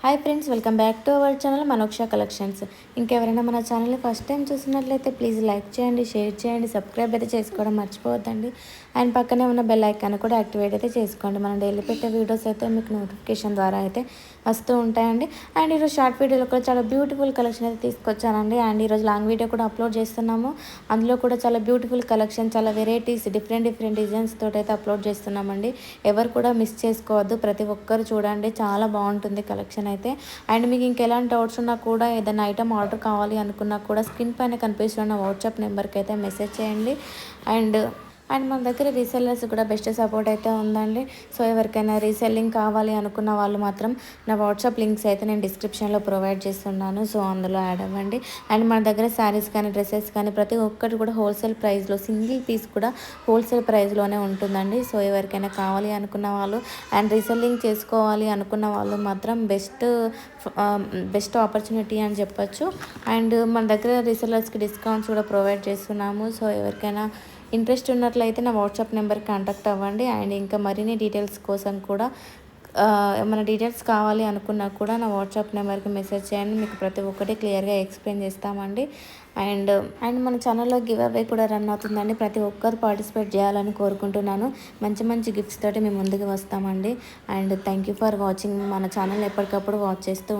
Hi friends, welcome back to our channel Manoksha collections. ఇంకెవరైనా మన ఛానల్ని ఫస్ట్ టైం చూసినట్లయితే ప్లీజ్ లైక్ చేయండి, షేర్ చేయండి, సబ్స్క్రైబ్ అయితే చేసుకోవడం మర్చిపోవద్దండి. అండ్ పక్కనే ఉన్న బెల్ ఐకాన్ కూడా యాక్టివేట్ అయితే చేసుకోండి. మనం డైలీ పెట్టే వీడియోస్ అయితే మీకు నోటిఫికేషన్ ద్వారా అయితే వస్తూ ఉంటాయండి. అండ్ ఈరోజు షార్ట్ వీడియోలో కూడా చాలా బ్యూటిఫుల్ కలెక్షన్ అయితే తీసుకొచ్చానండి. అండ్ ఈరోజు లాంగ్ వీడియో కూడా అప్లోడ్ చేస్తున్నాము. అందులో కూడా చాలా బ్యూటిఫుల్ కలెక్షన్, చాలా వెరైటీస్, డిఫరెంట్ డిజైన్స్ తోటి అయితే అప్లోడ్ చేస్తున్నామండి. ఎవరు కూడా మిస్ చేసుకోవద్దు, ప్రతి ఒక్కరు చూడండి, చాలా బాగుంటుంది కలెక్షన్ అయితే. అండ్ మీకు ఇంకెలాంటి డౌట్స్ ఉన్నా కూడా, ఏదైనా ఐటమ్ ఆర్డర్ కావాలి అనుకున్నా కూడా స్క్రీన్ పైన కనిపిస్తున్న వాట్సాప్ నెంబర్కి అయితే మెసేజ్ చేయండి. అండ్ మన దగ్గర రీసెల్లర్స్ కూడా బెస్ట్ సపోర్ట్ అయితే ఉందండి. సో ఎవరికైనా రీసెల్లింగ్ కావాలి అనుకున్న వాళ్ళు మాత్రం నా వాట్సాప్ లింక్స్ అయితే నేను డిస్క్రిప్షన్లో ప్రొవైడ్ చేస్తున్నాను. సో అందులో యాడ్ అవ్వండి. అండ్ మన దగ్గర శారీస్ కానీ, డ్రెస్సెస్ కానీ ప్రతి ఒక్కటి కూడా హోల్సేల్ ప్రైస్లో, సింగిల్ పీస్ కూడా హోల్సేల్ ప్రైస్లోనే ఉంటుందండి. సో ఎవరికైనా కావాలి అనుకున్న వాళ్ళు అండ్ రీసెల్లింగ్ చేసుకోవాలి అనుకున్న వాళ్ళు మాత్రం బెస్ట్ ఆపర్చునిటీ అని చెప్పొచ్చు. అండ్ మన దగ్గర రీసెల్లర్స్కి డిస్కౌంట్స్ కూడా ప్రొవైడ్ చేస్తున్నాము. సో ఎవరికైనా ఇంట్రెస్ట్ ఉన్నట్లయితే నా వాట్సాప్ నెంబర్కి కాంటాక్ట్ అవ్వండి. అండ్ ఇంకా మరిన్ని డీటెయిల్స్ కోసం కూడా ఏమైనా డీటెయిల్స్ కావాలి అనుకున్నా కూడా నా వాట్సాప్ నెంబర్కి మెసేజ్ చేయండి. మీకు ప్రతి ఒక్కటి క్లియర్గా ఎక్స్ప్లెయిన్ చేస్తామండి. అండ్ మన ఛానల్లో గివ్ అవే కూడా రన్ అవుతుందండి. ప్రతి ఒక్కరు పార్టిసిపేట్ చేయాలని కోరుకుంటున్నాను. మంచి గిఫ్ట్స్ తోటి మేము ముందుకు వస్తామండి. And thank you for watching. మన ఛానల్ ఎప్పటికప్పుడు వాచ్ చేస్తూ